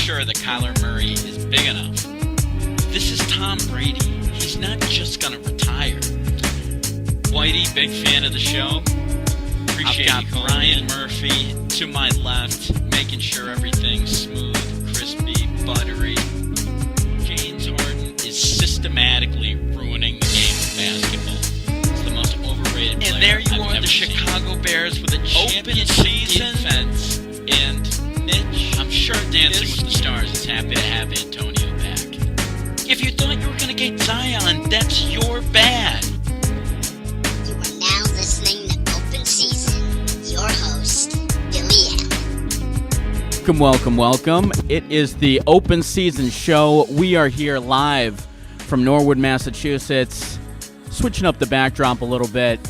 sure that Kyler Murray is big enough. This is Tom Brady. He's not just going to retire. Whitey, big fan of the show. Appreciate I've got Bryan Murphy to my left, making sure everything's smooth, crispy, buttery. James Harden is systematically ruining the game of basketball. It's the most overrated player. And there you I've are, the Chicago Bears with a championship defense. And Mitch, I'm sure Dancing with the Stars is happy to have Antonio back. If you thought you were going to get Zion, that's your bad. You are now listening to Open Season. Your host, Billy Allen. Welcome. It is the Open Season show. We are here live from Norwood, Massachusetts. Switching up the backdrop a little bit,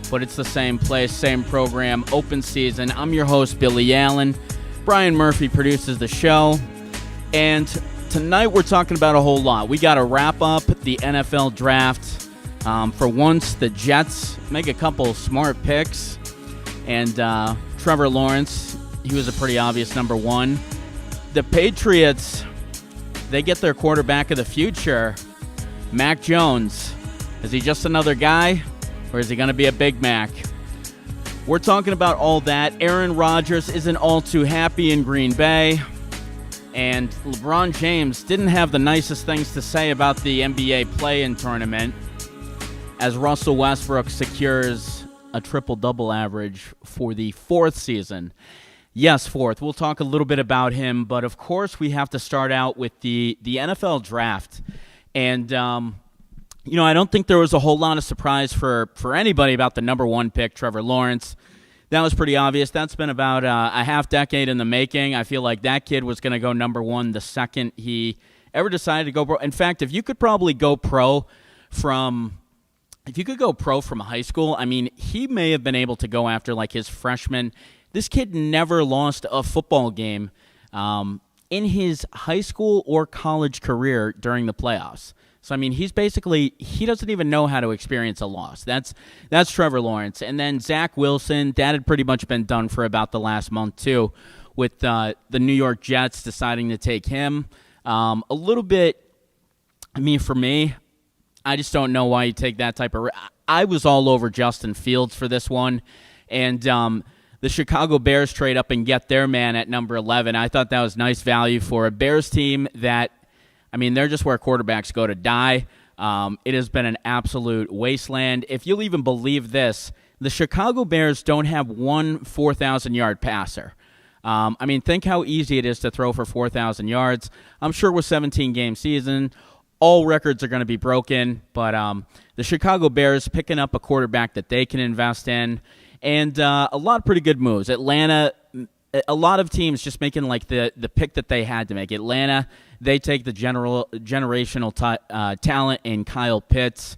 but it's the same place, same program, Open Season. I'm your host, Billy Allen. Bryan Murphy produces the show. And tonight we're talking about a whole lot. We got to wrap up the NFL draft. For once, the Jets make a couple smart picks. And Trevor Lawrence, he was a pretty obvious number one. The Patriots, they get their quarterback of the future, Mac Jones. Is he just another guy, or is he going to be a Big Mac? We're talking about all that. Aaron Rodgers isn't all too happy in Green Bay. And LeBron James didn't have the nicest things to say about the NBA play-in tournament as Russell Westbrook secures a triple-double average for the fourth season. Yes, fourth. We'll talk a little bit about him, but of course we have to start out with the NFL draft. And, I don't think there was a whole lot of surprise for anybody about the number one pick, Trevor Lawrence. That was pretty obvious. That's been about a half decade in the making. I feel like that kid was going to go number one the second he ever decided to go pro. In fact, if you could go pro from high school, I mean, he may have been able to go after like his freshman. This kid never lost a football game in his high school or college career during the playoffs. So, I mean, he doesn't even know how to experience a loss. That's Trevor Lawrence. And then Zach Wilson, that had pretty much been done for about the last month, too, with the New York Jets deciding to take him. A little bit, I mean, for me, I just don't know why you take that type of I was all over Justin Fields for this one. And the Chicago Bears trade up and get their man at number 11. I thought that was nice value for a Bears team that, I mean, they're just where quarterbacks go to die. It has been an absolute wasteland. If you'll even believe this, the Chicago Bears don't have one 4,000-yard passer. I mean, think how easy it is to throw for 4,000 yards. I'm sure with 17-game season, all records are going to be broken. But the Chicago Bears picking up a quarterback that they can invest in. And a lot of pretty good moves. Atlanta, a lot of teams just making like the pick that they had to make. Atlanta, they take the generational talent in Kyle Pitts,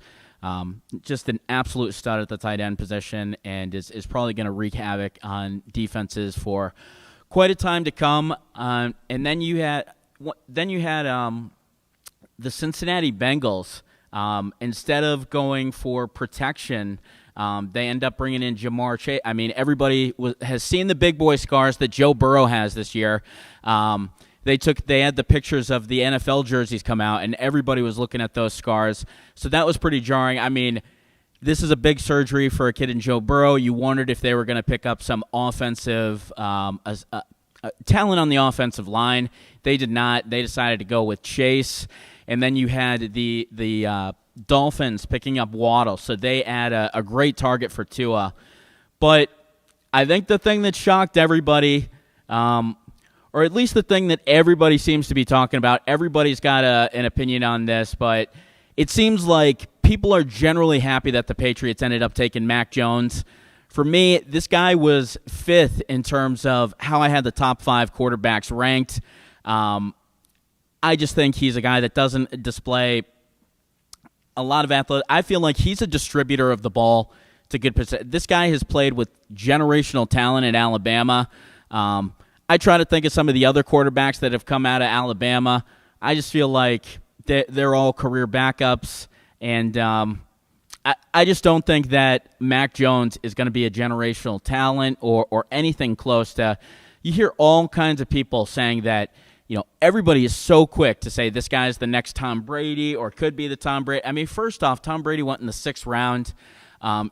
just an absolute stud at the tight end position, and is probably going to wreak havoc on defenses for quite a time to come. And then you had the Cincinnati Bengals. Instead of going for protection, they end up bringing in Jamar Chase. I mean, everybody has seen the big boy scars that Joe Burrow has this year. They had the pictures of the NFL jerseys come out, and everybody was looking at those scars. So that was pretty jarring. I mean, this is a big surgery for a kid in Joe Burrow. You wondered if they were going to pick up some offensive talent on the offensive line. They did not. They decided to go with Chase. And then you had the Dolphins picking up Waddle, so they add a great target for Tua. But I think the thing that shocked everybody, or at least the thing that everybody seems to be talking about, everybody's got an opinion on this, but it seems like people are generally happy that the Patriots ended up taking Mac Jones. For me, this guy was fifth in terms of how I had the top 5 quarterbacks ranked. I just think he's a guy that doesn't display a lot of athletic. I feel like he's a distributor of the ball to good position. This guy has played with generational talent at Alabama. I try to think of some of the other quarterbacks that have come out of Alabama. I just feel like they're all career backups, and I just don't think that Mac Jones is going to be a generational talent or anything close to. You hear all kinds of people saying that everybody is so quick to say this guy's the next Tom Brady or could be the Tom Brady. I mean, first off, Tom Brady went in the 6th round.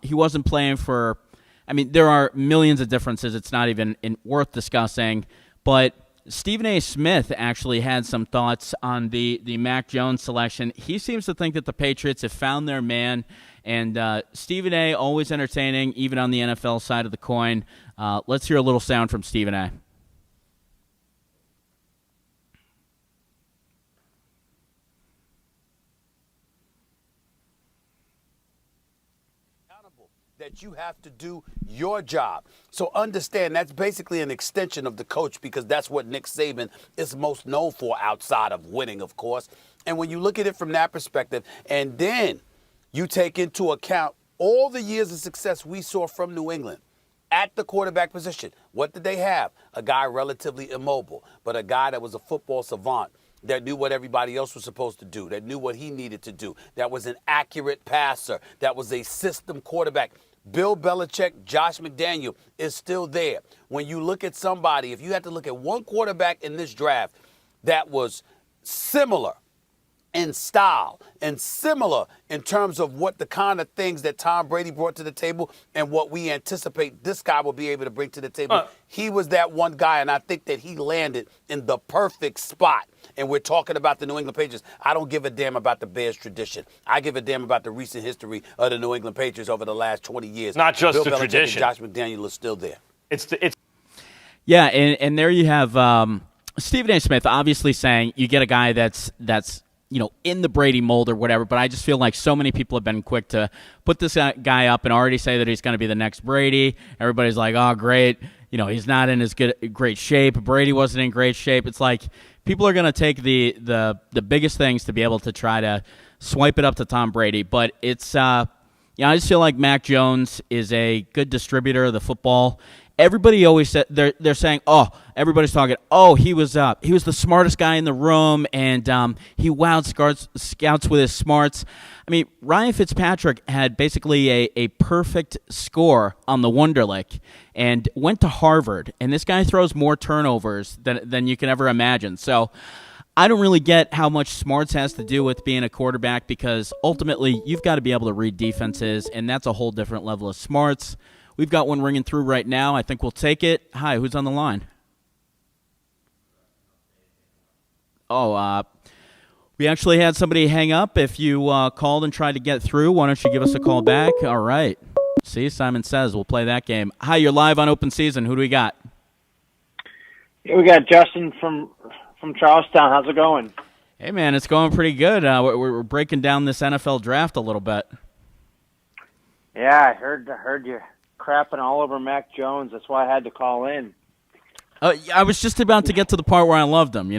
He wasn't playing for – I mean, there are millions of differences. It's not even worth discussing. But Stephen A. Smith actually had some thoughts on the Mac Jones selection. He seems to think that the Patriots have found their man. And Stephen A., always entertaining, even on the NFL side of the coin. Let's hear a little sound from Stephen A. That you have to do your job. So understand that's basically an extension of the coach, because that's what Nick Saban is most known for outside of winning, of course. And when you look at it from that perspective, and then you take into account all the years of success we saw from New England at the quarterback position, what did they have? A guy relatively immobile, but a guy that was a football savant, that knew what everybody else was supposed to do, that knew what he needed to do, that was an accurate passer, that was a system quarterback. Bill Belichick, Josh McDaniel is still there. When you look at somebody, if you had to look at one quarterback in this draft that was similar in style and similar in terms of what the kind of things that Tom Brady brought to the table and what we anticipate this guy will be able to bring to the table, he was that one guy, and I think that he landed in the perfect spot. And we're talking about the New England Patriots. I don't give a damn about the Bears tradition. I give a damn about the recent history of the New England Patriots over the last 20 years. Not just Bill the Belichick tradition. And Josh McDaniel is still there. Yeah, and there you have Stephen A. Smith obviously saying you get a guy that's in the Brady mold or whatever, but I just feel like so many people have been quick to put this guy up and already say that he's going to be the next Brady. Everybody's like, oh, great. He's not in great shape. Brady wasn't in great shape. It's like people are going to take the biggest things to be able to try to swipe it up to Tom Brady. But it's, I just feel like Mac Jones is a good distributor of the football. Everybody always said they're saying, everybody's talking, he was the smartest guy in the room, and he wowed scouts with his smarts. I mean, Ryan Fitzpatrick had basically a perfect score on the Wonderlic and went to Harvard, and this guy throws more turnovers than you can ever imagine. So I don't really get how much smarts has to do with being a quarterback, because ultimately you've got to be able to read defenses, and that's a whole different level of smarts. We've got one ringing through right now. I think we'll take it. Hi, who's on the line? We actually had somebody hang up. If you called and tried to get through, why don't you give us a call back? All right. See, Simon says we'll play that game. Hi, you're live on Open Season. Who do we got? Yeah, we got Justin from Charlestown. How's it going? Hey, man, it's going pretty good. We're breaking down this NFL draft a little bit. Yeah, I heard you crapping all over Mac Jones. That's why I had to call in. I was just about to get to the part where I loved him,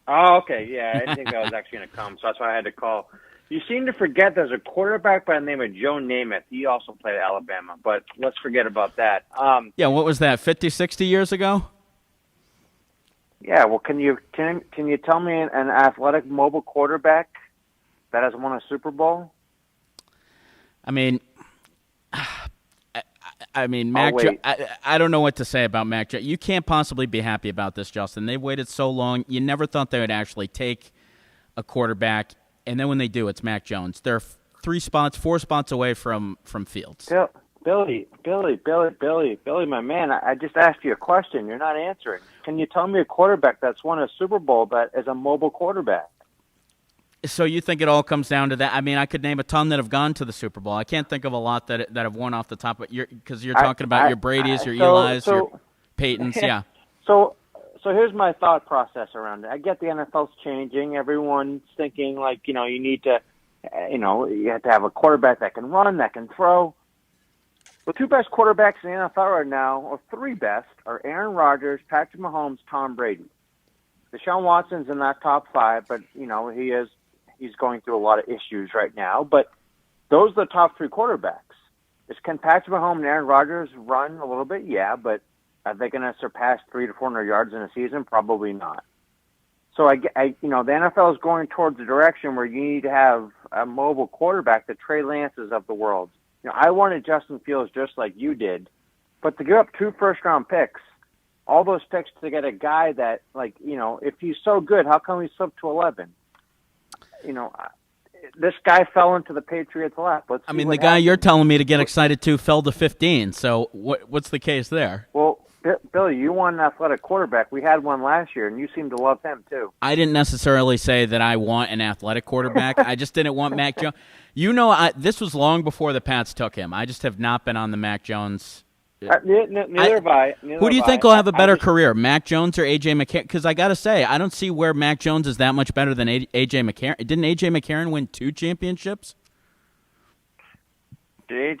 Oh, okay. Yeah, I didn't think that was actually going to come, so that's why I had to call. You seem to forget there's a quarterback by the name of Joe Namath. He also played at Alabama, but let's forget about that. What was that, 50, 60 years ago? Yeah, well, can you tell me an athletic mobile quarterback that has won a Super Bowl? I mean, Mac. I don't know what to say about Mac. You can't possibly be happy about this, Justin. They waited so long. You never thought they would actually take a quarterback, and then when they do, it's Mac Jones. They're 4 spots away from Fields. Billy, my man. I just asked you a question. You're not answering. Can you tell me a quarterback that's won a Super Bowl that is a mobile quarterback? So you think it all comes down to that? I mean, I could name a ton that have gone to the Super Bowl. I can't think of a lot that have won off the top, because you're talking about your Brady's, your Eli's, your Peytons, yeah. So here's my thought process around it. I get the NFL's changing. Everyone's thinking you need to, you have to have a quarterback that can run, that can throw. The 2 best quarterbacks in the NFL right now, or 3 best, are Aaron Rodgers, Patrick Mahomes, Tom Brady. Deshaun Watson's in that top 5, but he's going through a lot of issues right now, but those are the top 3 quarterbacks. Can Patrick Mahomes and Aaron Rodgers run a little bit? Yeah, but are they going to surpass 300 to 400 yards in a season? Probably not. So the NFL is going towards the direction where you need to have a mobile quarterback, the Trey Lances of the world. I wanted Justin Fields just like you did, but to give up 2 first-round picks all those picks to get a guy that, like, if he's so good, how come he slipped to 11? This guy fell into the Patriots' lap. I mean, the guy you're telling me to get excited to fell to 15. So what's the case there? Well, Billy, you want an athletic quarterback. We had one last year, and you seem to love him too. I didn't necessarily say that I want an athletic quarterback. I just didn't want Mac Jones. This was long before the Pats took him. I just have not been on the Mac Jones. Neither have I. Who do you think will have a better career, Mac Jones or A.J. McCarron? Because I got to say, I don't see where Mac Jones is that much better than A.J. McCarron. Didn't A.J. McCarron win 2 championships? Did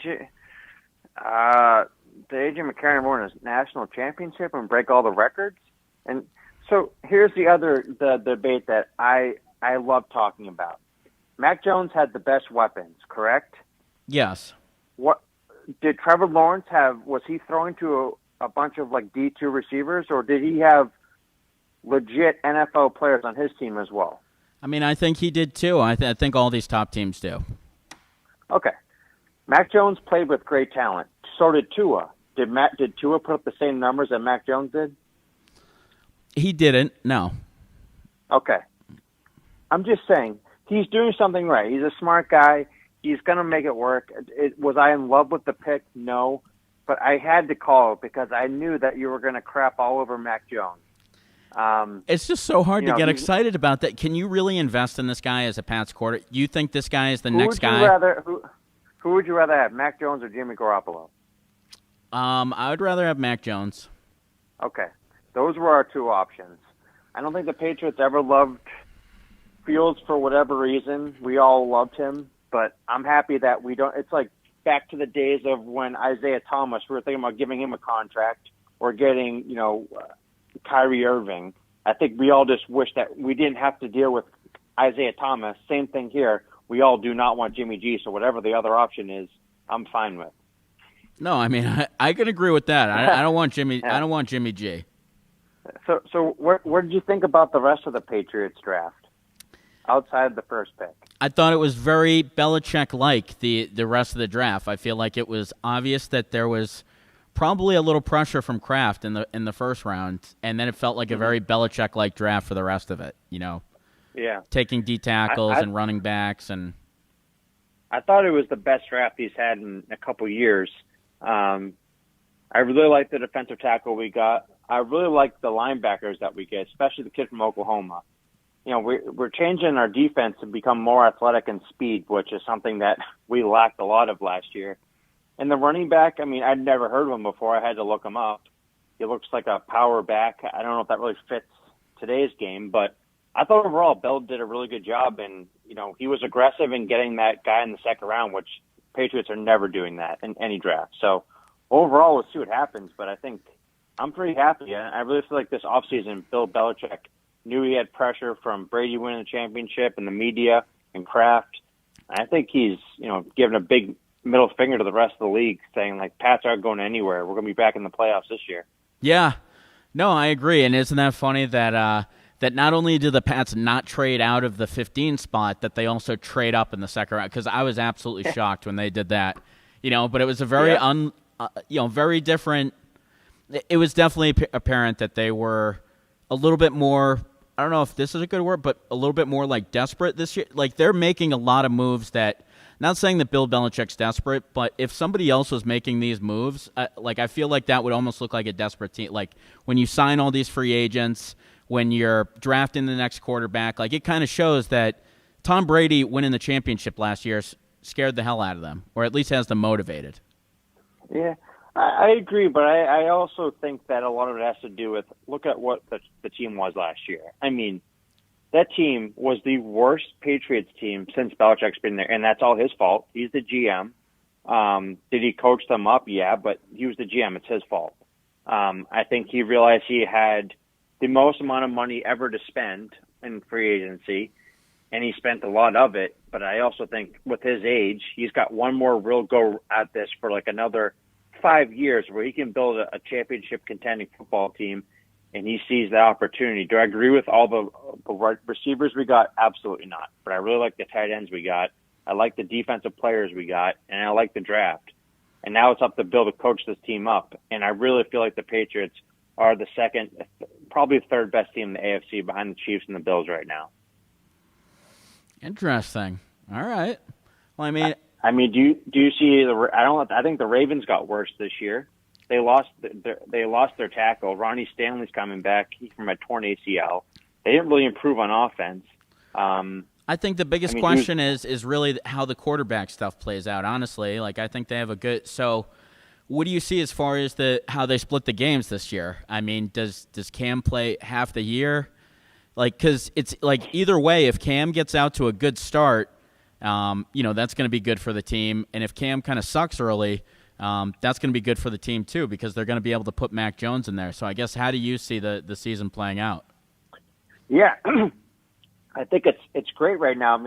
A.J. McCarron win a national championship and break all the records? And so here's the debate that I love talking about. Mac Jones had the best weapons, correct? Yes. What did Trevor Lawrence have? Was he throwing to a bunch of like D2 receivers, or did he have legit NFL players on his team as well? I mean, I think he did too. I think all these top teams do. Okay. Mac Jones played with great talent. So did Tua. Did Tua put up the same numbers that Mac Jones did? He didn't, no. Okay. I'm just saying, he's doing something right. He's a smart guy. He's going to make it work. Was I in love with the pick? No. But I had to call it because I knew that you were going to crap all over Mac Jones. It's just so hard to get excited about that. Can you really invest in this guy as a Pats quarterback? You think this guy is the next guy? Who would you rather have, Mac Jones or Jimmy Garoppolo? I would rather have Mac Jones. Okay. Those were our two options. I don't think the Patriots ever loved Fields for whatever reason. We all loved him, but I'm happy that we don't. It's like back to the days of when Isaiah Thomas, we were thinking about giving him a contract or getting, Kyrie Irving. I think we all just wish that we didn't have to deal with Isaiah Thomas. Same thing here. We all do not want Jimmy G, so whatever the other option is, I'm fine with. No, I mean I can agree with that. I don't want Jimmy. I don't want Jimmy G. So what did you think about the rest of the Patriots draft outside the first pick? I thought it was very Belichick-like, the rest of the draft. I feel like it was obvious that there was probably a little pressure from Kraft in the first round, and then it felt like a very Belichick-like draft for the rest of it. Yeah, taking D tackles and running backs, and I thought it was the best draft he's had in a couple years. I really like the defensive tackle we got. I really like the linebackers that we get, especially the kid from Oklahoma. We're changing our defense to become more athletic and speed, which is something that we lacked a lot of last year. And the running back, I mean, I'd never heard of him before. I had to look him up. He looks like a power back. I don't know if that really fits today's game, but I thought overall Bill did a really good job, and he was aggressive in getting that guy in the second round, which Patriots are never doing that in any draft. So overall, we'll see what happens, but I think I'm pretty happy. I really feel like this offseason, Bill Belichick knew he had pressure from Brady winning the championship and the media and Kraft. I think he's, giving a big middle finger to the rest of the league, saying, like, Pats aren't going anywhere. We're going to be back in the playoffs this year. Yeah. No, I agree. And isn't that funny that that not only did the Pats not trade out of the 15 spot, that they also trade up in the second round? Because I was absolutely shocked when they did that. But it was a very very different. It was definitely apparent that they were a little bit more, I don't know if this is a good word, but a little bit more like desperate this year. Like they're making a lot of moves that, not saying that Bill Belichick's desperate, but if somebody else was making these moves, I feel like that would almost look like a desperate team. Like when you sign all these free agents, when you're drafting the next quarterback, like it kind of shows that Tom Brady winning the championship last year scared the hell out of them, or at least has them motivated. Yeah, I agree, but I also think that a lot of it has to do with, look at what the team was last year. I mean, that team was the worst Patriots team since Belichick's been there, and that's all his fault. He's the GM. Did he coach them up? Yeah, but he was the GM. It's his fault. I think he realized he had the most amount of money ever to spend in free agency, and he spent a lot of it. But I also think with his age, he's got one more real go at this for like another 5 years where he can build a championship contending football team, and he sees the opportunity. Do I agree with all the receivers we got? Absolutely not. But I really like the tight ends we got. I like the defensive players we got, and I like the draft. And now it's up to Bill to coach this team up. And I really feel like the Patriots are the second, probably the third best team in the AFC behind the Chiefs and the Bills right now. Interesting. All right. Well, I mean, do you see I think the Ravens got worse this year. They lost their tackle. Ronnie Stanley's coming back from a torn ACL. They didn't really improve on offense. I think the biggest question is really how the quarterback stuff plays out. Honestly, like I think they have a good. So, what do you see as far as how they split the games this year? I mean, does Cam play half the year? Like, because it's like either way, if Cam gets out to a good start, that's going to be good for the team. And if Cam kind of sucks early, that's going to be good for the team too, because they're going to be able to put Mac Jones in there. So I guess, how do you see the season playing out? Yeah, I think it's great right now.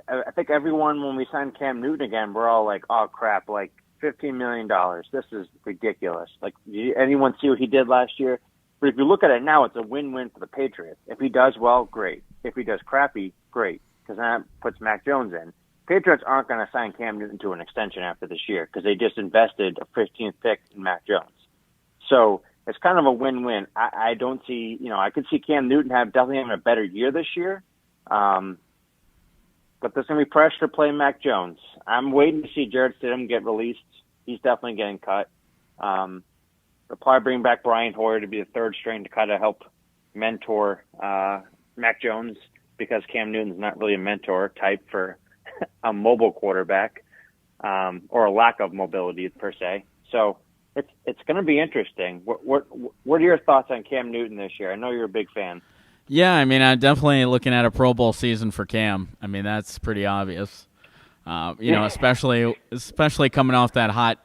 I think everyone, when we signed Cam Newton again, we're all like, oh crap, like $15 million. This is ridiculous. Like, did anyone see what he did last year? But if you look at it now, it's a win-win for the Patriots. If he does well, great. If he does crappy, great, because that puts Mac Jones in. Patriots aren't going to sign Cam Newton to an extension after this year because they just invested a 15th pick in Mac Jones. So it's kind of a win-win. I don't see, I could see Cam Newton definitely having a better year this year. But there's going to be pressure to play Mac Jones. I'm waiting to see Jarrett Stidham get released. He's definitely getting cut. They'll probably bring back Brian Hoyer to be the third string to kind of help mentor Mac Jones, because Cam Newton's not really a mentor type for a mobile quarterback, or a lack of mobility per se. So it's going to be interesting. What are your thoughts on Cam Newton this year? I know you're a big fan. Yeah, I mean, I'm definitely looking at a Pro Bowl season for Cam. I mean, that's pretty obvious. Especially coming off that hot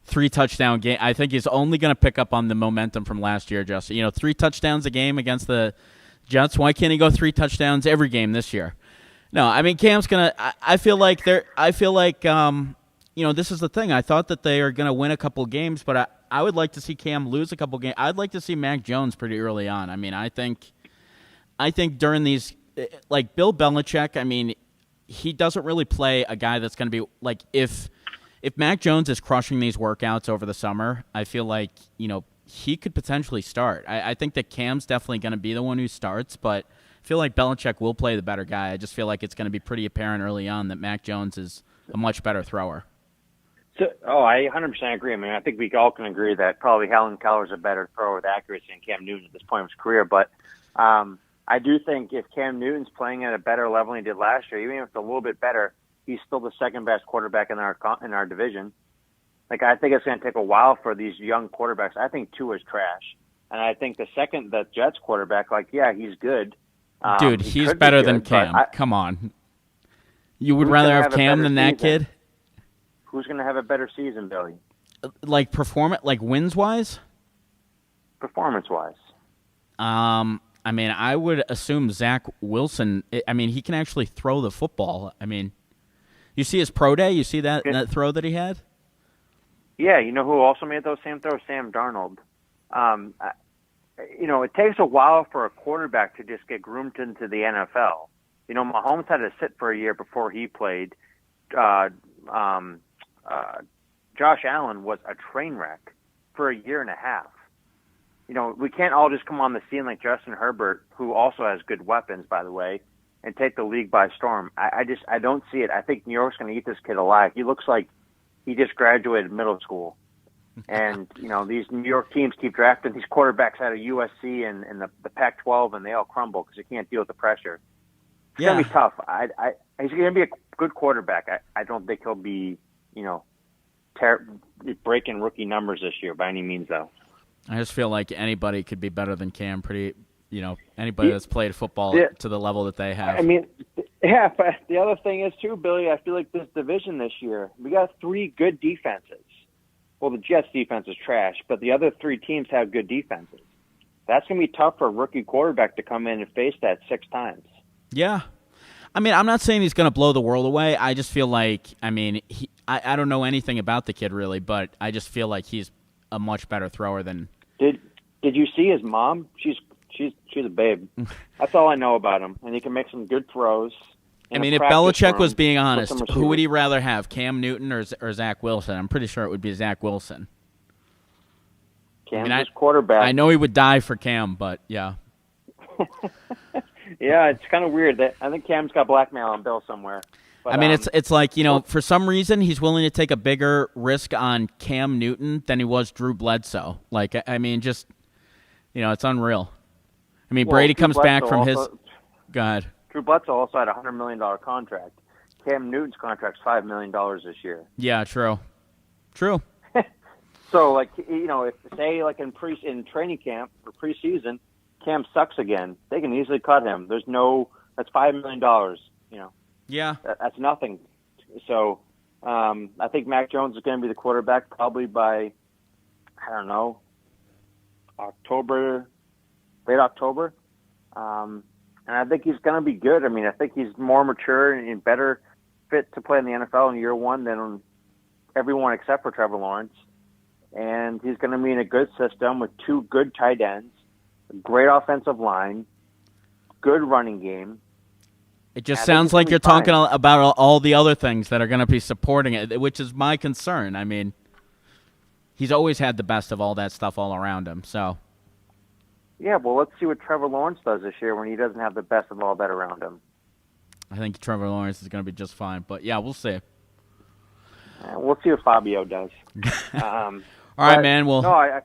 3-touchdown game. I think he's only going to pick up on the momentum from last year, Justin. 3 touchdowns a game against the Jets. Why can't he go 3 touchdowns every game this year? No, I mean, Cam's going to – I feel like this is the thing. I thought that they are going to win a couple games, but I would like to see Cam lose a couple games. I'd like to see Mac Jones pretty early on. I mean, I think during these – like Bill Belichick, I mean, he doesn't really play a guy that's going to be – like if Mac Jones is crushing these workouts over the summer, I feel like, he could potentially start. I think that Cam's definitely going to be the one who starts, but I feel like Belichick will play the better guy. I just feel like it's going to be pretty apparent early on that Mac Jones is a much better thrower. So, I 100% agree. I mean, I think we all can agree that probably Helen Keller's a better thrower with accuracy than Cam Newton at this point in his career. But I do think if Cam Newton's playing at a better level than he did last year, even if it's a little bit better, he's still the second best quarterback in our division. Like, I think it's going to take a while for these young quarterbacks. I think Tua's trash, and I think the Jets quarterback, he's good. Dude, he's better than Cam. Come on, you would rather have Cam than that kid? Who's going to have a better season, Billy? Like wins wise? Performance wise. I mean, I would assume Zach Wilson. I mean, he can actually throw the football. I mean, you see his pro day? You see that throw that he had? Yeah, you know who also made those same throws? Sam Darnold. It takes a while for a quarterback to just get groomed into the NFL. Mahomes had to sit for a year before he played. Josh Allen was a train wreck for a year and a half. We can't all just come on the scene like Justin Herbert, who also has good weapons, by the way, and take the league by storm. I don't see it. I think New York's going to eat this kid alive. He looks like he just graduated middle school. And, these New York teams keep drafting these quarterbacks out of USC and the Pac-12, and they all crumble because they can't deal with the pressure. It's going to be tough. He's going to be a good quarterback. I don't think he'll be, breaking rookie numbers this year by any means, though. I just feel like anybody could be better than Cam. Anybody that's played football to the level that they have. I mean, yeah, but the other thing is, too, Billy, I feel like this division this year, we got 3 good defenses. Well, the Jets' defense is trash, but the other 3 teams have good defenses. That's going to be tough for a rookie quarterback to come in and face that 6 times. Yeah. I mean, I'm not saying he's going to blow the world away. I just feel like, I don't know anything about the kid, really, but I just feel like he's a much better thrower than... Did you see his mom? She's a babe. That's all I know about him. And he can make some good throws. I mean, if Belichick was being honest, who would he rather have, Cam Newton or Zach Wilson? I'm pretty sure it would be Zach Wilson. Cam's his quarterback. I know he would die for Cam, but yeah. Yeah, it's kind of weird. I think Cam's got blackmail on Bill somewhere. But, I mean, it's like, for some reason he's willing to take a bigger risk on Cam Newton than he was Drew Bledsoe. Like, I mean, just, it's unreal. I mean, Brady comes back from his. Go ahead. Drew Bledsoe also had a $100 million contract. Cam Newton's contract's $5 million this year. Yeah, true. So, like, if say like in training camp or preseason, Cam sucks again, they can easily cut him. That's $5 million. Yeah, that's nothing. So, I think Mac Jones is going to be the quarterback probably by, I don't know, late October. And I think he's going to be good. I mean, I think he's more mature and better fit to play in the NFL in year one than everyone except for Trevor Lawrence. And he's going to be in a good system with two good tight ends, a great offensive line, good running game. It just sounds like you're talking about all the other things that are going to be supporting it, which is my concern. I mean, he's always had the best of all that stuff all around him. So, yeah, well, let's see what Trevor Lawrence does this year when he doesn't have the best of all that around him. I think Trevor Lawrence is going to be just fine. But, yeah, we'll see. We'll see what Fabio does. All right, man. Well, no, I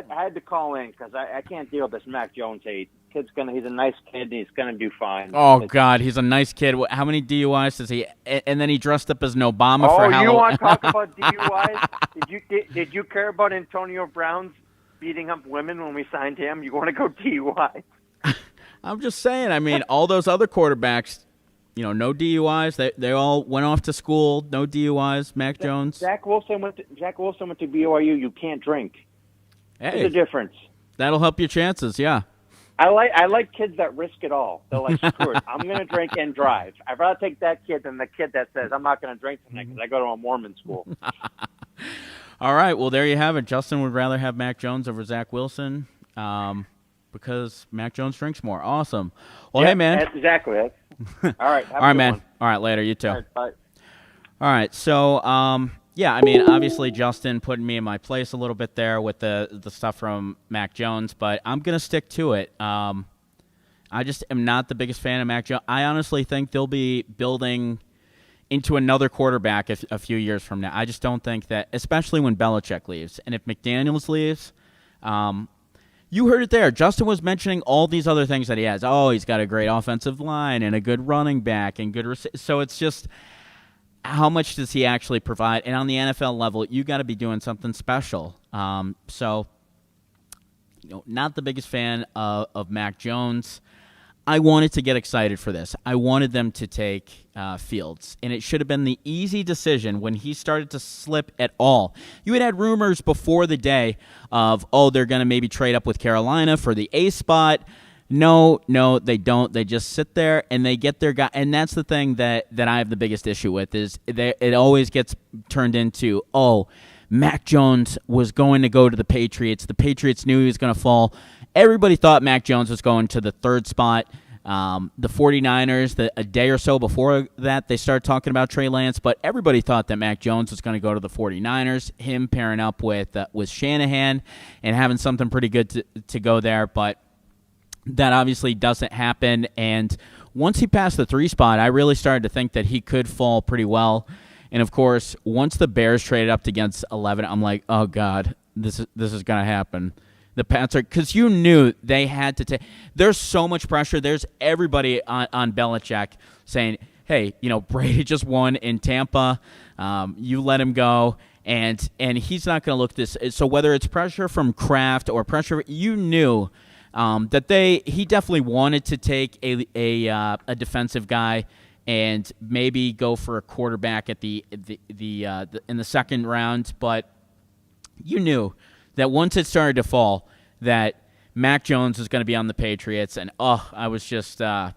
had to call in because I can't deal with this Mac Jones hate. He's a nice kid, and he's gonna do fine. Oh God, he's a nice kid. How many DUIs does he? And then he dressed up as an Obama for Halloween. Oh, you want to talk about DUIs? Did you care about Antonio Brown's beating up women when we signed him? You want to go DUI? I'm just saying. I mean, all those other quarterbacks, no DUIs. They all went off to school. No DUIs. Mac Jones. Zach Wilson went to BYU. You can't drink. Hey, there's a difference. That'll help your chances. Yeah. I like kids that risk it all. They're like, screw it, I'm going to drink and drive. I'd rather take that kid than the kid that says, I'm not going to drink tonight because I go to a Mormon school. All right, well, there you have it. Justin would rather have Mac Jones over Zach Wilson because Mac Jones drinks more. Awesome. Well, yeah, hey, man. Exactly. All right. All right, man. One. All right, later. You too. All right, bye. All right, so yeah, I mean, obviously Justin putting me in my place a little bit there with the stuff from Mac Jones, but I'm going to stick to it. I just am not the biggest fan of Mac Jones. I honestly think they'll be building into another quarterback a few years from now. I just don't think that, especially when Belichick leaves. And if McDaniels leaves, you heard it there. Justin was mentioning all these other things that he has. Oh, he's got a great offensive line and a good running back and good so it's just – how much does he actually provide? And on the NFL level, you got to be doing something special. So, not the biggest fan of Mac Jones. I wanted to get excited for this. I wanted them to take Fields, and it should have been the easy decision when he started to slip at all. You had rumors before the day of, they're going to maybe trade up with Carolina for the A spot. No, they don't. They just sit there and they get their guy. And that's the thing that I have the biggest issue with is it always gets turned into, Mac Jones was going to go to the Patriots. The Patriots knew he was going to fall. Everybody thought Mac Jones was going to the third spot. The 49ers, a day or so before that, they started talking about Trey Lance, but everybody thought that Mac Jones was going to go to the 49ers, him pairing up with Shanahan and having something pretty good to go there, but that obviously doesn't happen, and once he passed the 3 spot, I really started to think that he could fall pretty well. And of course, once the Bears traded up against 11, I'm like, oh God, this is going to happen. The Pats are, because you knew they had to take. There's so much pressure. There's everybody on Belichick saying, hey, Brady just won in Tampa. You let him go. And he's not going to look this. So whether it's pressure from Kraft or pressure, you knew that he definitely wanted to take a defensive guy and maybe go for a quarterback at in the second round, but you knew that once it started to fall, that Mac Jones was going to be on the Patriots, and I was just it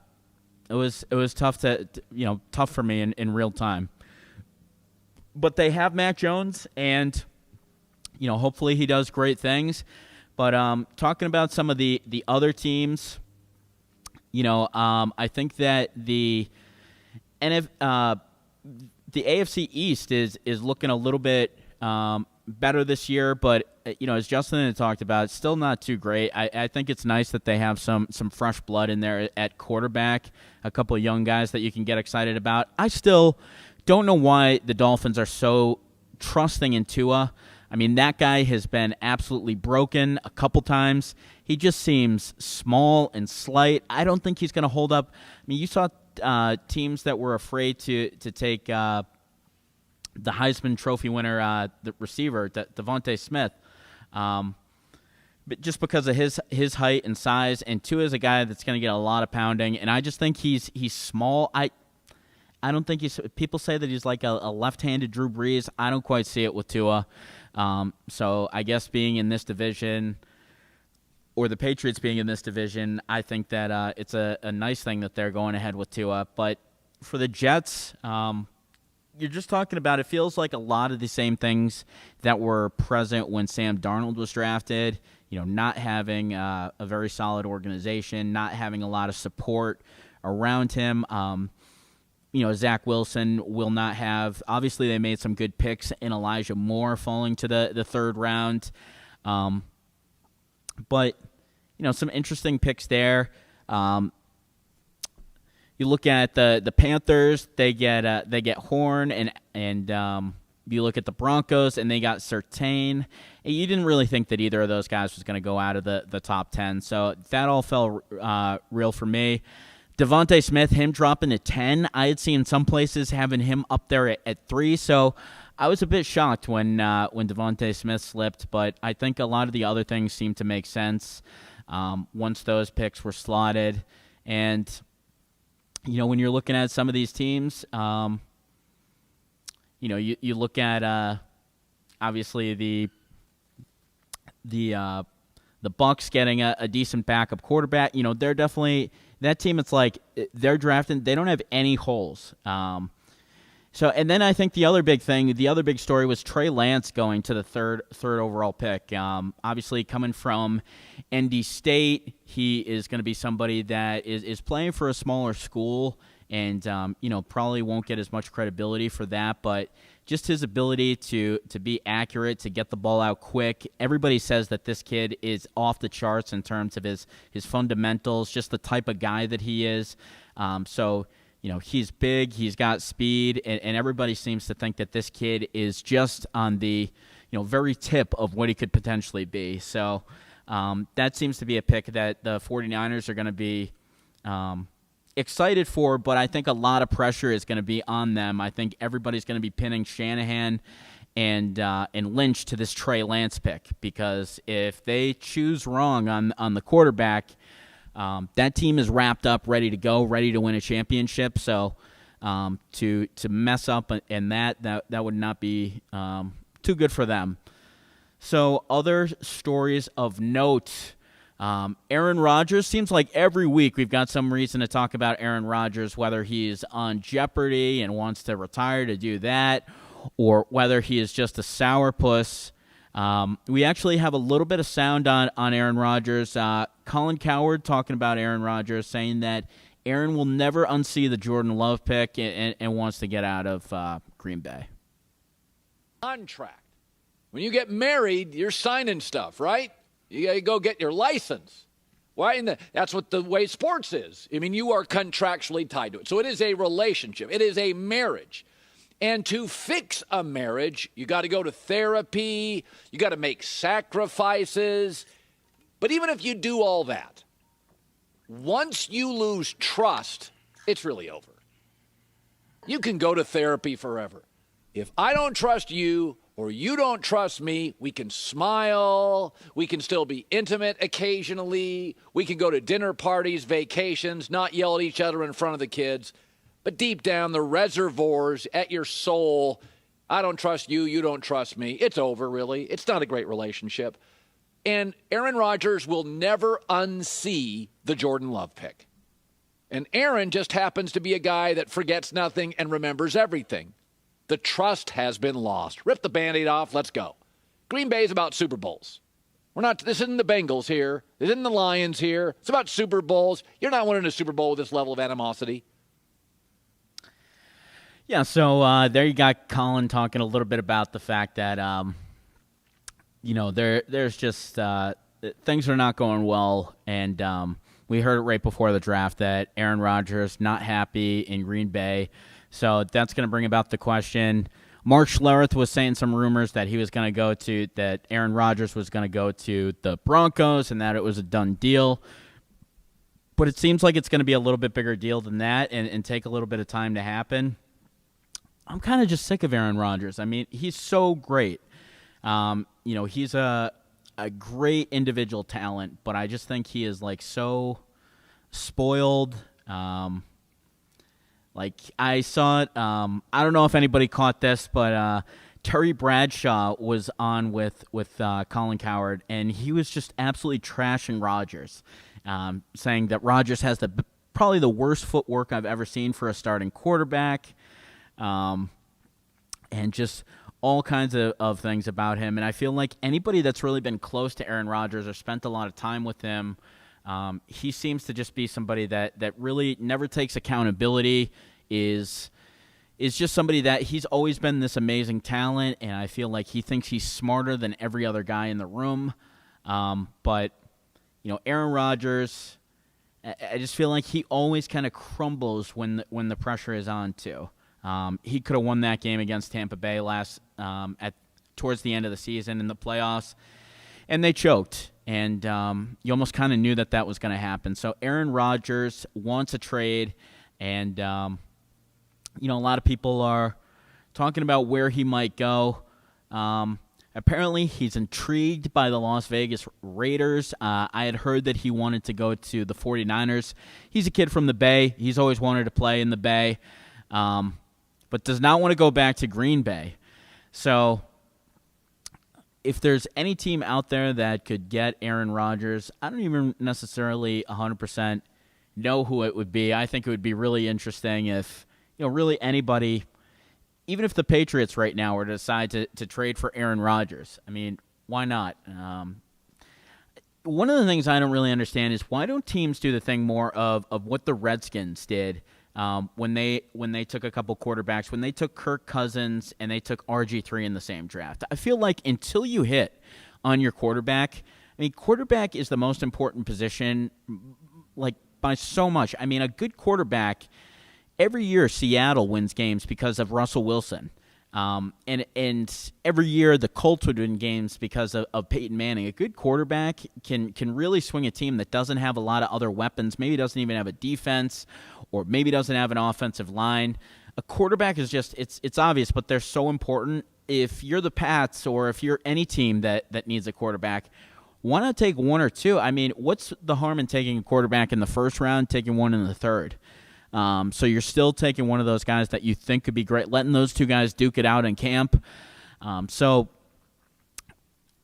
was tough tough for me in real time. But they have Mac Jones, and hopefully he does great things. But talking about some of the other teams, I think that the AFC East is looking a little bit better this year, but as Justin had talked about, it's still not too great. I think it's nice that they have some fresh blood in there at quarterback, a couple of young guys that you can get excited about. I still don't know why the Dolphins are so trusting in Tua. I mean, that guy has been absolutely broken a couple times. He just seems small and slight. I don't think he's going to hold up. I mean, you saw teams that were afraid to take the Heisman Trophy winner, the receiver, Devontae Smith, but just because of his height and size. And Tua is a guy that's going to get a lot of pounding, and I just think he's small. I don't think he's. People say that he's like a left-handed Drew Brees. I don't quite see it with Tua. So I guess being in this division, or the Patriots being in this division, I think that it's a nice thing that they're going ahead with Tua. But for the Jets, you're just talking about, it feels like a lot of the same things that were present when Sam Darnold was drafted. Not having a very solid organization, not having a lot of support around him. Zach Wilson will not have. Obviously, they made some good picks in Elijah Moore falling to the third round. But some interesting picks there. You look at the Panthers; they get Horn, and you look at the Broncos, and they got Surtain. You didn't really think that either of those guys was going to go out of the top 10, so that all fell real for me. Devontae Smith, him dropping to 10. I had seen some places having him up there at 3, so I was a bit shocked when Devontae Smith slipped, but I think a lot of the other things seemed to make sense once those picks were slotted. And, when you're looking at some of these teams, you look at obviously the Bucs getting a decent backup quarterback. They're definitely – that team, it's like they're drafting. They don't have any holes. And then I think the other big story was Trey Lance going to the third overall pick. Obviously, coming from ND State, he is going to be somebody that is playing for a smaller school, and probably won't get as much credibility for that. But just his ability to be accurate, to get the ball out quick. Everybody says that this kid is off the charts in terms of his fundamentals, just the type of guy that he is. He's big, he's got speed, and everybody seems to think that this kid is just on the very tip of what he could potentially be. So that seems to be a pick that the 49ers are going to be excited for, but I think a lot of pressure is going to be on them. I think everybody's going to be pinning Shanahan and Lynch to this Trey Lance pick, because if they choose wrong on the quarterback, that team is wrapped up, ready to go, ready to win a championship. So to mess up in that would not be too good for them. So other stories of note. Aaron Rodgers, seems like every week we've got some reason to talk about Aaron Rodgers, whether he's on Jeopardy and wants to retire to do that, or whether he is just a sourpuss. We actually have a little bit of sound on Aaron Rodgers. Colin Cowherd talking about Aaron Rodgers, saying that Aaron will never unsee the Jordan Love pick and wants to get out of Green Bay. Contract. When you get married, you're signing stuff, right? You got to go get your license. Why? That's what the way sports is. I mean, you are contractually tied to it. So it is a relationship. It is a marriage. And to fix a marriage, you got to go to therapy. You got to make sacrifices. But even if you do all that, once you lose trust, it's really over. You can go to therapy forever. If I don't trust you, or you don't trust me, we can smile, we can still be intimate occasionally, we can go to dinner parties, vacations, not yell at each other in front of the kids, but deep down, the reservoirs at your soul, I don't trust you, you don't trust me, it's over, really. It's not a great relationship. And Aaron Rodgers will never unsee the Jordan Love pick. And Aaron just happens to be a guy that forgets nothing and remembers everything. The trust has been lost. Rip the Band-Aid off. Let's go. Green Bay is about Super Bowls. This isn't the Bengals here. This isn't the Lions here. It's about Super Bowls. You're not winning a Super Bowl with this level of animosity. Yeah, so there you got Colin talking a little bit about the fact that there's just things are not going well, and we heard it right before the draft that Aaron Rodgers not happy in Green Bay, so that's going to bring about the question. Mark Schlereth was saying some rumors that that Aaron Rodgers was going to go to the Broncos and that it was a done deal. But it seems like it's going to be a little bit bigger deal than that and take a little bit of time to happen. I'm kind of just sick of Aaron Rodgers. I mean, he's so great. He's a great individual talent, but I just think he is so spoiled. I saw it. I don't know if anybody caught this, but Terry Bradshaw was on with Colin Cowherd, and he was just absolutely trashing Rodgers, saying that Rodgers has probably the worst footwork I've ever seen for a starting quarterback, and just all kinds of things about him. And I feel like anybody that's really been close to Aaron Rodgers or spent a lot of time with him, he seems to just be somebody that really never takes accountability, is just somebody that he's always been this amazing talent, and I feel like he thinks he's smarter than every other guy in the room. But Aaron Rodgers, I just feel like he always kind of crumbles when the pressure is on too. He could have won that game against Tampa Bay towards the end of the season in the playoffs, and they choked. And you almost kind of knew that was going to happen. So Aaron Rodgers wants a trade, and a lot of people are talking about where he might go. Apparently, he's intrigued by the Las Vegas Raiders. I had heard that he wanted to go to the 49ers. He's a kid from the Bay. He's always wanted to play in the Bay, but does not want to go back to Green Bay. So if there's any team out there that could get Aaron Rodgers, I don't even necessarily 100% know who it would be. I think it would be really interesting if, really anybody, even if the Patriots right now were to decide to trade for Aaron Rodgers. I mean, why not? One of the things I don't really understand is why don't teams do the thing more of what the Redskins did when they took a couple quarterbacks, when they took Kirk Cousins and they took RG3 in the same draft. I feel like until you hit on your quarterback, quarterback is the most important position, by so much. A good quarterback, every year Seattle wins games because of Russell Wilson. And every year the Colts would win games because of Peyton Manning. A good quarterback can really swing a team that doesn't have a lot of other weapons, maybe doesn't even have a defense, or maybe doesn't have an offensive line. A quarterback is just, it's obvious, but they're so important. If you're the Pats or if you're any team that needs a quarterback, why not take one or two? What's the harm in taking a quarterback in the first round, taking one in the third? So you're still taking one of those guys that you think could be great, letting those two guys duke it out in camp. So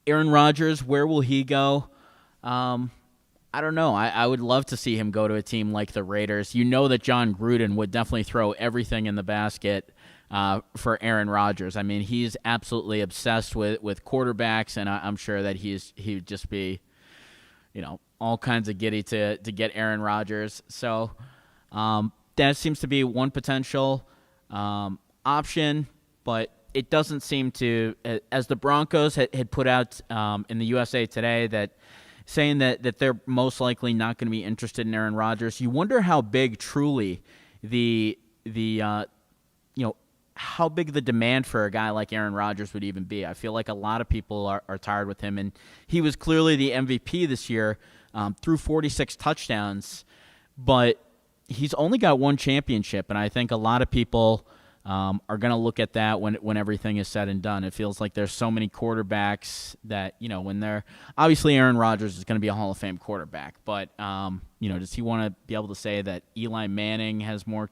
Aaron Rodgers, where will he go? I don't know. I would love to see him go to a team like the Raiders. You know that John Gruden would definitely throw everything in the basket for Aaron Rodgers. He's absolutely obsessed with quarterbacks, and I'm sure that he would just be, all kinds of giddy to get Aaron Rodgers. So that seems to be one potential option, but it doesn't seem to, as the Broncos had put out in the USA Today, saying that they're most likely not going to be interested in Aaron Rodgers. You wonder how big truly how big the demand for a guy like Aaron Rodgers would even be. I feel like a lot of people are tired with him, and he was clearly the MVP this year, threw 46 touchdowns, but he's only got one championship, and I think a lot of people are going to look at that when everything is said and done. It feels like there's so many quarterbacks that, when they're – obviously Aaron Rodgers is going to be a Hall of Fame quarterback, but, does he want to be able to say that Eli Manning has more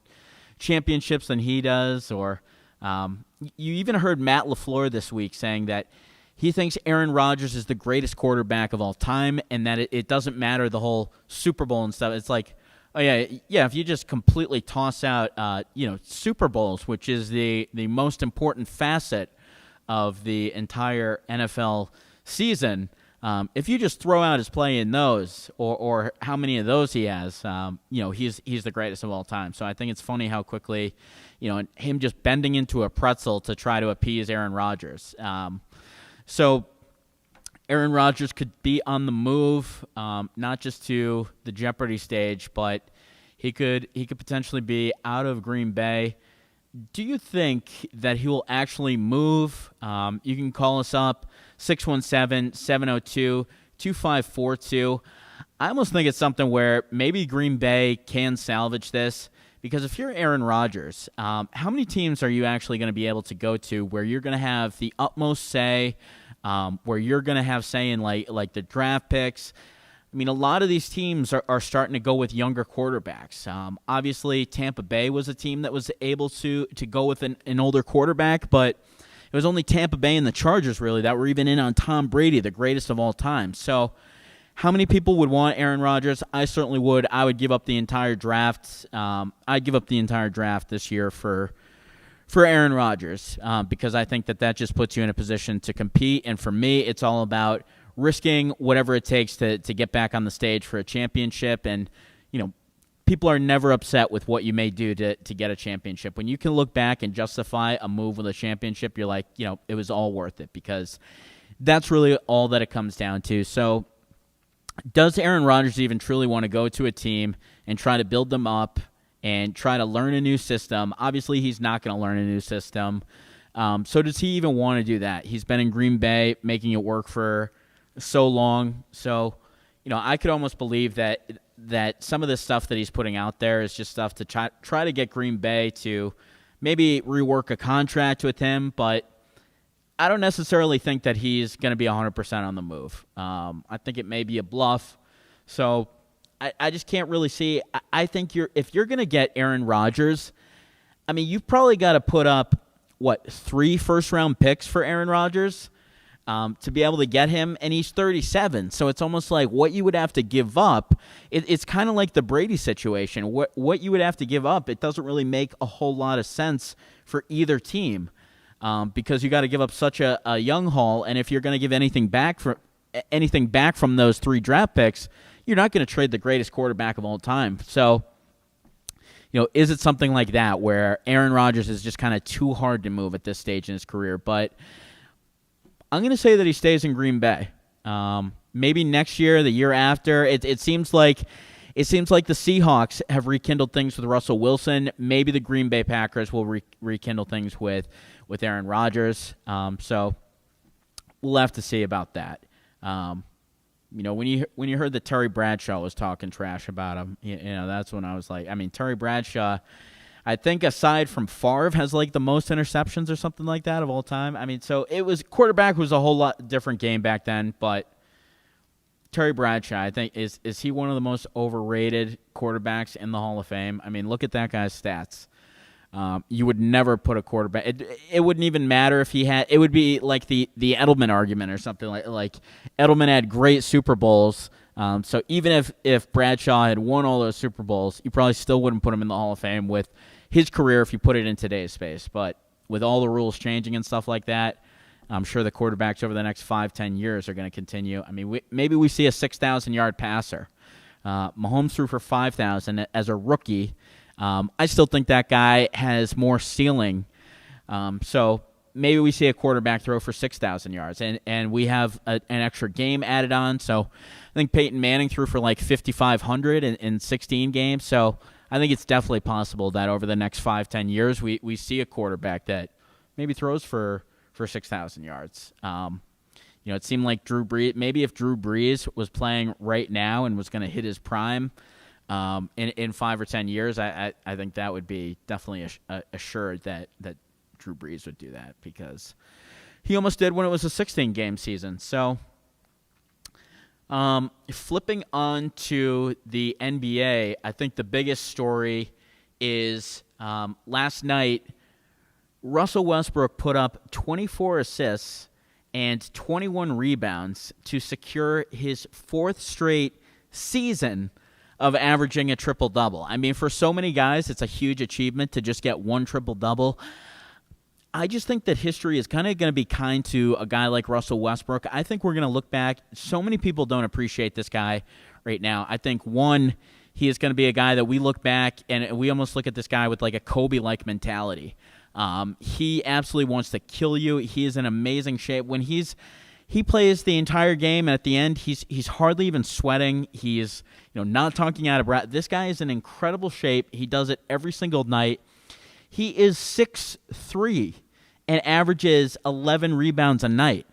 championships than he does? Or you even heard Matt LaFleur this week saying that he thinks Aaron Rodgers is the greatest quarterback of all time, and that it doesn't matter the whole Super Bowl and stuff. It's like, oh, yeah. If you just completely toss out, Super Bowls, which is the most important facet of the entire NFL season, if you just throw out his play in those, or how many of those he has, he's the greatest of all time. So I think it's funny how quickly, him just bending into a pretzel to try to appease Aaron Rodgers. So Aaron Rodgers could be on the move, not just to the Jeopardy stage, but he could potentially be out of Green Bay. Do you think that he will actually move? You can call us up, 617-702-2542. I almost think it's something where maybe Green Bay can salvage this, because if you're Aaron Rodgers, how many teams are you actually going to be able to go to where you're going to have the utmost say, where you're going to have say in like the draft picks? I mean, a lot of these teams are starting to go with younger quarterbacks. Obviously, Tampa Bay was a team that was able to go with an older quarterback, but it was only Tampa Bay and the Chargers, really, that were even in on Tom Brady, the greatest of all time. So how many people would want Aaron Rodgers? I certainly would. I would give up the entire draft. I'd give up the entire draft this year for Aaron Rodgers, because I think that just puts you in a position to compete. And for me, it's all about risking whatever it takes to get back on the stage for a championship. And, people are never upset with what you may do to get a championship. When you can look back and justify a move with a championship, you're like, it was all worth it, because that's really all that it comes down to. So does Aaron Rodgers even truly want to go to a team and try to build them up and try to learn a new system? Obviously, he's not going to learn a new system. So does he even want to do that? He's been in Green Bay making it work for so long. So, I could almost believe that some of the stuff that he's putting out there is just stuff to try to get Green Bay to maybe rework a contract with him, but I don't necessarily think that he's going to be 100% on the move. I think it may be a bluff. So I just can't really see. I think if you're going to get Aaron Rodgers, I mean, you've probably got to put up, 3 first-round picks for Aaron Rodgers to be able to get him, and he's 37. So it's almost like what you would have to give up. It's kind of like the Brady situation. What you would have to give up, it doesn't really make a whole lot of sense for either team, because you got to give up such a young haul, and if you're going to give anything back from those 3 draft picks, you're not going to trade the greatest quarterback of all time. So, is it something like that where Aaron Rodgers is just kind of too hard to move at this stage in his career? But I'm going to say that he stays in Green Bay. Maybe next year, the year after. It seems like the Seahawks have rekindled things with Russell Wilson. Maybe the Green Bay Packers will rekindle things with Aaron Rodgers. So we'll have to see about that. When you heard that Terry Bradshaw was talking trash about him, that's when I was like, I mean, Terry Bradshaw, I think aside from Favre, has like the most interceptions or something like that of all time. I mean, so quarterback was a whole lot different game back then, but Terry Bradshaw, I think, is he one of the most overrated quarterbacks in the Hall of Fame? I mean, look at that guy's stats. You would never put a quarterback. It wouldn't even matter if he had. It would be like the Edelman argument or something like Edelman had great Super Bowls. So even if Bradshaw had won all those Super Bowls, you probably still wouldn't put him in the Hall of Fame with his career if you put it in today's space. But with all the rules changing and stuff like that, I'm sure the quarterbacks over the next 5-10 years are going to continue. I mean, maybe we see a 6,000-yard passer. Mahomes threw for 5,000 as a rookie. I still think that guy has more ceiling. So maybe we see a quarterback throw for 6,000 yards, and we have an extra game added on. So I think Peyton Manning threw for like 5,500 in 16 games. So I think it's definitely possible that over the next 5-10 years we see a quarterback that maybe throws for 6,000 yards. It seemed like Drew Brees. Maybe if Drew Brees was playing right now and was going to hit his prime in 5 or 10 years, I think that would be definitely assured that Drew Brees would do that, because he almost did when it was a 16-game season. So flipping on to the NBA, I think the biggest story is last night, Russell Westbrook put up 24 assists and 21 rebounds to secure his 4th straight season of averaging a triple-double. I mean, for so many guys, it's a huge achievement to just get one triple-double. I just think that history is kind of going to be kind to a guy like Russell Westbrook. I think we're going to look back. So many people don't appreciate this guy right now. I think, one, he is going to be a guy that we look back and we almost look at this guy with like a Kobe-like mentality. He absolutely wants to kill you. He is in amazing shape. When he's he plays the entire game, and at the end, he's hardly even sweating. He's not talking out of breath. This guy is in incredible shape. He does it every single night. He is 6'3" and averages 11 rebounds a night.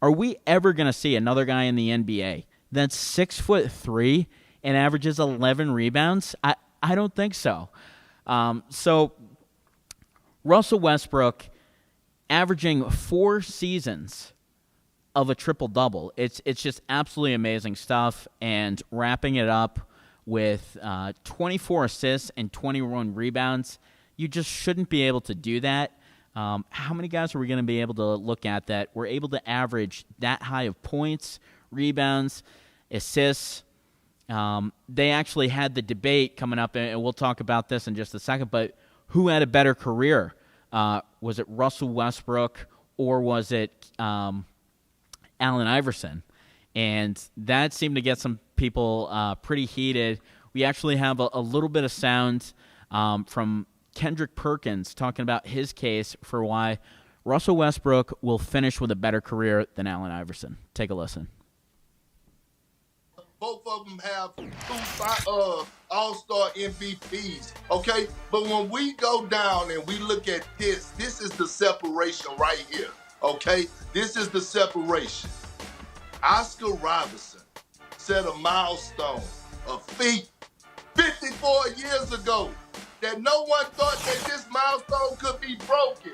Are we ever going to see another guy in the NBA that's 6'3" and averages 11 rebounds? I don't think so. So Russell Westbrook averaging 4 seasons of a triple-double. It's just absolutely amazing stuff, and wrapping it up with 24 assists and 21 rebounds. You just shouldn't be able to do that. How many guys are we going to be able to look at that were able to average that high of points, rebounds, assists? They actually had the debate coming up, and we'll talk about this in just a second, but who had a better career? Was it Russell Westbrook or was it Allen Iverson? And that seemed to get some people pretty heated. We actually have a little bit of sound from Kendrick Perkins talking about his case for why Russell Westbrook will finish with a better career than Allen Iverson. Take a listen. Both of them have 2 All-Star MVPs, okay? But when we go down and we look at this is the separation right here, okay? This is the separation. Oscar Robertson set a milestone, a feat, 54 years ago that no one thought that this milestone could be broken.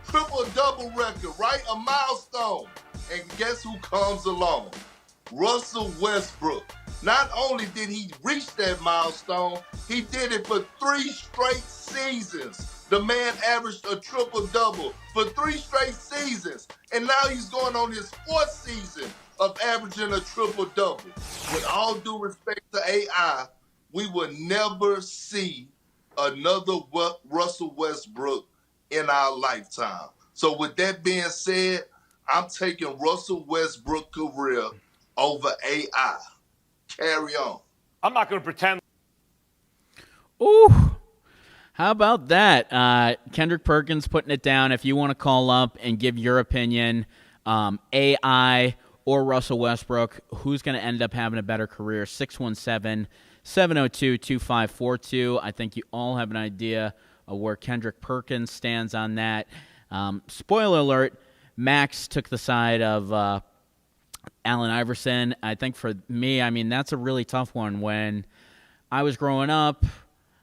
Triple-double record, right? A milestone. And guess who comes along? Russell Westbrook. Not only did he reach that milestone, he did it for 3 straight seasons. The man averaged a triple-double for 3 straight seasons. And now he's going on his 4th season of averaging a triple-double. With all due respect to AI, we will never see another Russell Westbrook in our lifetime. So with that being said, I'm taking Russell Westbrook's career over AI. Carry on. I'm not going to pretend. Ooh, how about that? Kendrick Perkins putting it down. If you want to call up and give your opinion, AI or Russell Westbrook, who's going to end up having a better career? 617-702-2542. I think you all have an idea of where Kendrick Perkins stands on that. Spoiler alert, Max took the side of Allen Iverson. I think for me, that's a really tough one. When I was growing up,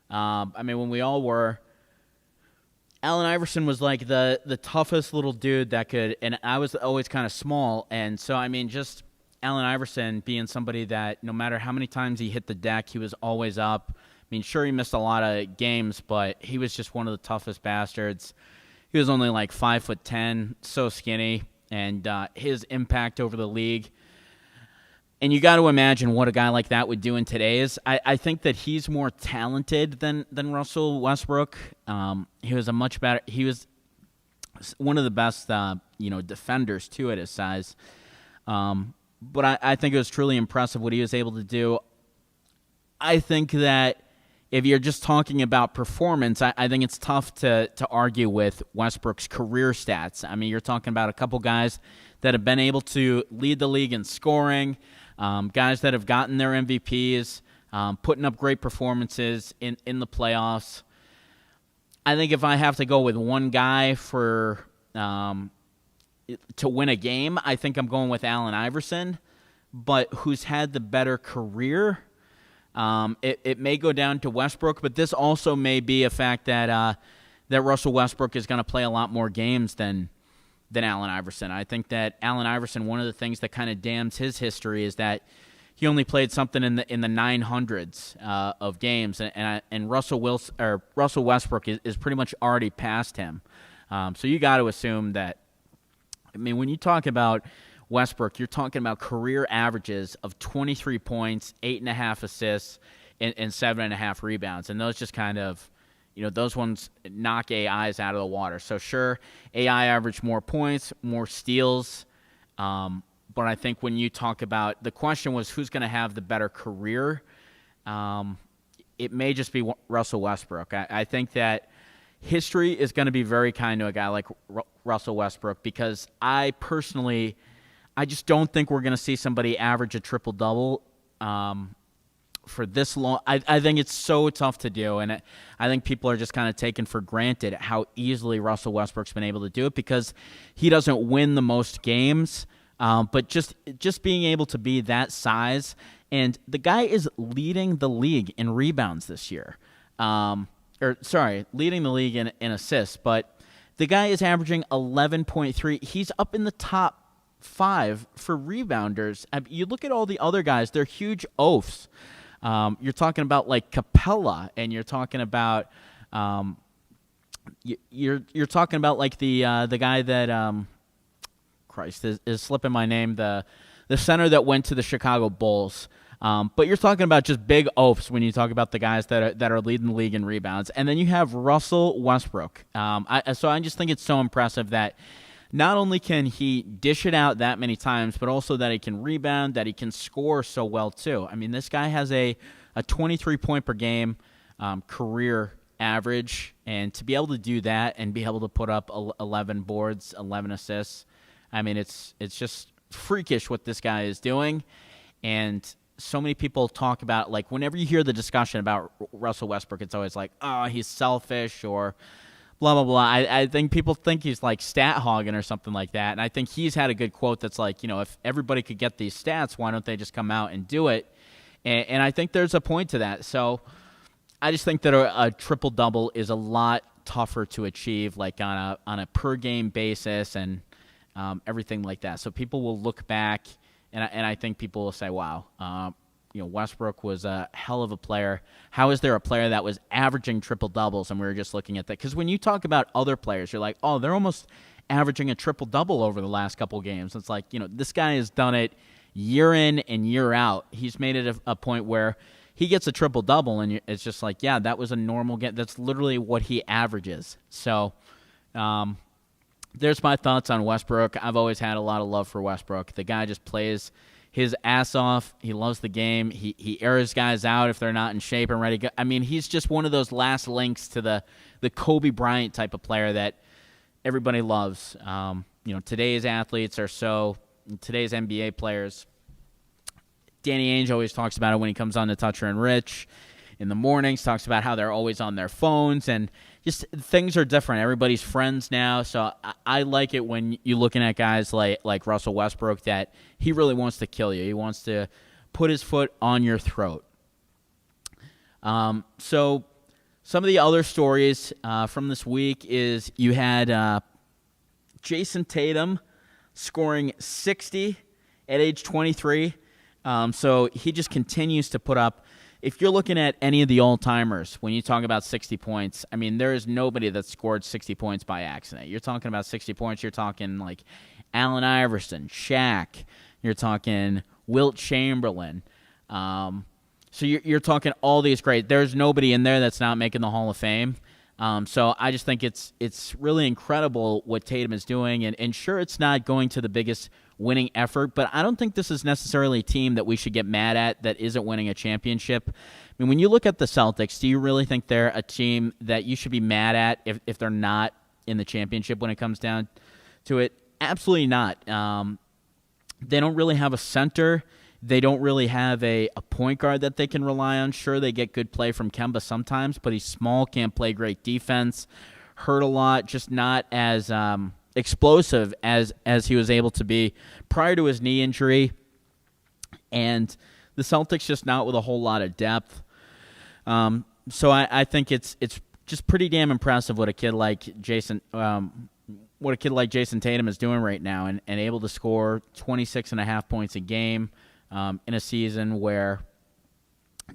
when we all were, Allen Iverson was like the toughest little dude that could, and I was always kind of small, and so, just Allen Iverson being somebody that no matter how many times he hit the deck, he was always up. Sure, he missed a lot of games, but he was just one of the toughest bastards. He was only like 5'10", so skinny, and his impact over the league. And you got to imagine what a guy like that would do in today's. I think that he's more talented than Russell Westbrook. He was one of the best, defenders too at his size. But I think it was truly impressive what he was able to do. I think that if you're just talking about performance, I think it's tough to argue with Westbrook's career stats. You're talking about a couple guys that have been able to lead the league in scoring, guys that have gotten their MVPs, putting up great performances in the playoffs. I think if I have to go with one guy to win a game, I think I'm going with Allen Iverson. But who's had the better career? It may go down to Westbrook, but this also may be a fact that Russell Westbrook is going to play a lot more games than Allen Iverson. I think that Allen Iverson, one of the things that kind of damns his history is that he only played something in the 900s of games, and Russell Westbrook is pretty much already past him. So you got to assume that. When you talk about Westbrook, you're talking about career averages of 23 points, 8.5 assists, and 7.5 rebounds. And those just kind of, those ones knock AIs out of the water. So sure, AI averaged more points, more steals. But I think when you talk about, the question was who's going to have the better career, it may just be Russell Westbrook. I think that history is going to be very kind to a guy like Russell Westbrook because I I just don't think we're going to see somebody average a triple-double for this long. I think it's so tough to do, and I think people are just kind of taking for granted how easily Russell Westbrook's been able to do it because he doesn't win the most games, but just being able to be that size. And the guy is leading the league in rebounds this year. Leading the league in assists, but the guy is averaging 11.3. He's up in the top 5 for rebounders. You look at all the other guys; they're huge oafs. You're talking about like Capella, and you're talking about you're talking about like the guy that Christ is slipping my name, the center that went to the Chicago Bulls. But you're talking about just big oafs when you talk about the guys that are leading the league in rebounds. And then you have Russell Westbrook. So I just think it's so impressive that not only can he dish it out that many times, but also that he can rebound, that he can score so well too. I mean, this guy has a 23-point per game career average, and to be able to do that and be able to put up 11 boards, 11 assists, I mean, it's just freakish what this guy is doing. And so many people talk about, like, whenever you hear the discussion about Russell Westbrook, it's always like, oh, he's selfish or blah, blah, blah. I think people think he's like stat hogging or something like that. And I think he's had a good quote that's like, if everybody could get these stats, why don't they just come out and do it? And I think there's a point to that. So I just think that a triple-double is a lot tougher to achieve, like on a per-game basis and everything like that. So people will look back, and I think people will say, wow, Westbrook was a hell of a player. How is there a player that was averaging triple-doubles? And we were just looking at that. Because when you talk about other players, you're like, oh, they're almost averaging a triple-double over the last couple games. It's like, this guy has done it year in and year out. He's made it a point where he gets a triple-double, and it's just like, yeah, that was a normal game. That's literally what he averages. So there's my thoughts on Westbrook. I've always had a lot of love for Westbrook. The guy just plays his ass off. He loves the game. He airs guys out if they're not in shape and ready to go. I mean, he's just one of those last links to the Kobe Bryant type of player that everybody loves. Today's athletes are today's NBA players. Danny Ainge always talks about it when he comes on to Toucher and Rich in the mornings, talks about how they're always on their phones, and just things are different. Everybody's friends now, so I like it when you're looking at guys like Russell Westbrook that he really wants to kill you. He wants to put his foot on your throat. So some of the other stories from this week is you had Jason Tatum scoring 60 at age 23. So he just continues to put up. If you're looking at any of the all-timers, when you talk about 60 points, I mean, there is nobody that scored 60 points by accident. You're talking about 60 points, you're talking like Allen Iverson, Shaq, you're talking Wilt Chamberlain. So you're talking all these great. There's nobody in there that's not making the Hall of Fame. So I just think it's really incredible what Tatum is doing. And sure, it's not going to the biggest winning effort, but I don't think this is necessarily a team that we should get mad at that isn't winning a championship. I mean, when you look at the Celtics, do you really think they're a team that you should be mad at if they're not in the championship when it comes down to it? Absolutely not. They don't really have a center. They don't really have a point guard that they can rely on. Sure, they get good play from Kemba sometimes, but he's small, can't play great defense, hurt a lot, just not as explosive as he was able to be prior to his knee injury. And the Celtics just not with a whole lot of depth. So I think it's just pretty damn impressive what a kid like Jason Tatum is doing right now and able to score 26.5 points a game in a season where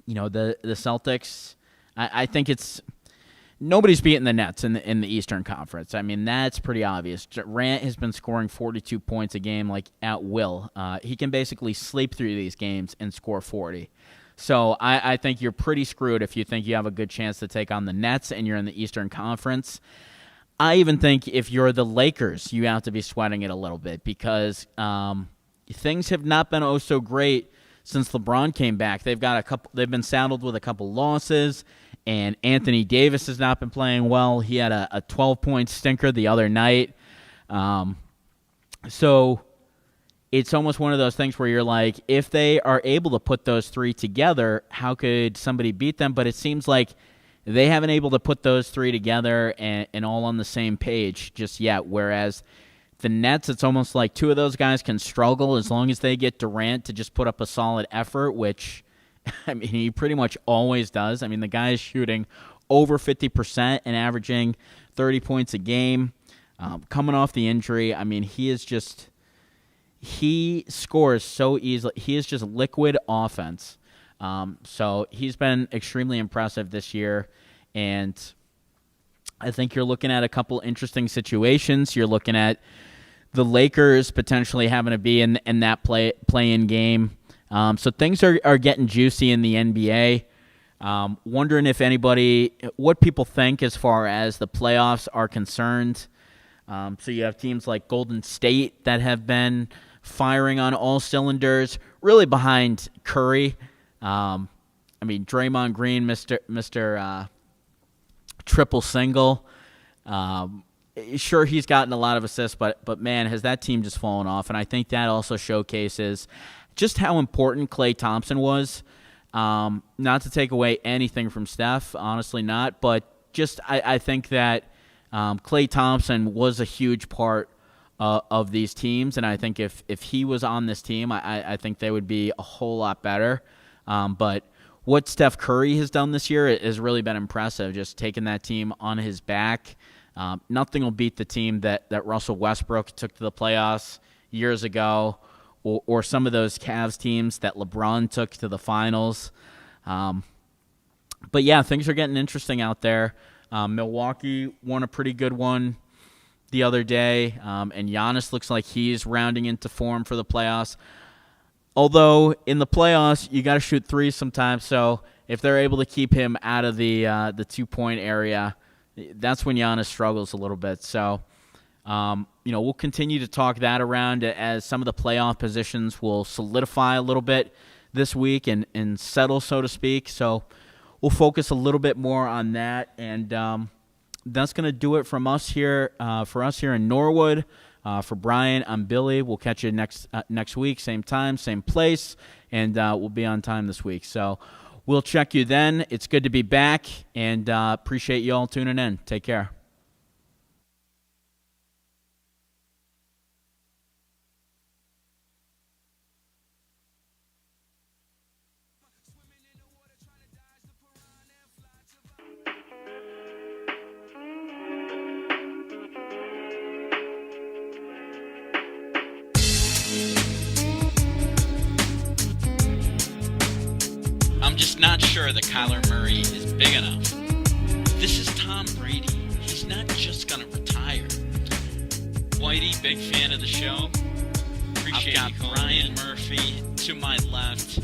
the Celtics, I think it's nobody's beating the Nets in the Eastern Conference. I mean, that's pretty obvious. Durant has been scoring 42 points a game like at will. He can basically sleep through these games and score 40. So I think you're pretty screwed if you think you have a good chance to take on the Nets and you're in the Eastern Conference. I even think if you're the Lakers, you have to be sweating it a little bit because things have not been so great since LeBron came back. They've been saddled with a couple losses. And Anthony Davis has not been playing well. He had a 12-point stinker the other night. So it's almost one of those things where you're like, if they are able to put those three together, how could somebody beat them? But it seems like they haven't able to put those three together and all on the same page just yet, whereas the Nets, it's almost like two of those guys can struggle as long as they get Durant to just put up a solid effort, which, I mean, he pretty much always does. I mean, the guy is shooting over 50% and averaging 30 points a game. Coming off the injury, I mean, he scores so easily. He is just liquid offense. So he's been extremely impressive this year, and I think you're looking at a couple interesting situations. You're looking at the Lakers potentially having to be in that play-in game. So things are getting juicy in the NBA. Wondering if what people think as far as the playoffs are concerned. So you have teams like Golden State that have been firing on all cylinders, really behind Curry. I mean, Draymond Green, Mr. Triple Single. Sure, he's gotten a lot of assists, but man, has that team just fallen off. And I think that also showcases just how important Klay Thompson was. Not to take away anything from Steph, honestly not, but just I think that Klay Thompson was a huge part of these teams, and I think if he was on this team, I think they would be a whole lot better. But what Steph Curry has done this year has really been impressive, just taking that team on his back. Nothing will beat the team that Russell Westbrook took to the playoffs years ago, or some of those Cavs teams that LeBron took to the finals. But yeah, things are getting interesting out there. Milwaukee won a pretty good one the other day, and Giannis looks like he's rounding into form for the playoffs. Although in the playoffs, you got to shoot threes sometimes, so if they're able to keep him out of the 2-point area, that's when Giannis struggles a little bit. So, we'll continue to talk that around as some of the playoff positions will solidify a little bit this week and settle, so to speak. So we'll focus a little bit more on that, and that's going to do it from us here, for us here in Norwood. For Bryan, I'm Billy. We'll catch you next week, same time, same place, and we'll be on time this week. So we'll check you then. It's good to be back, and appreciate you all tuning in. Take care. I'm just not sure that Kyler Murray is big enough. This is Tom Brady. He's not just going to retire. Whitey, big fan of the show. Appreciate you. I've got Brian Murphy to my left.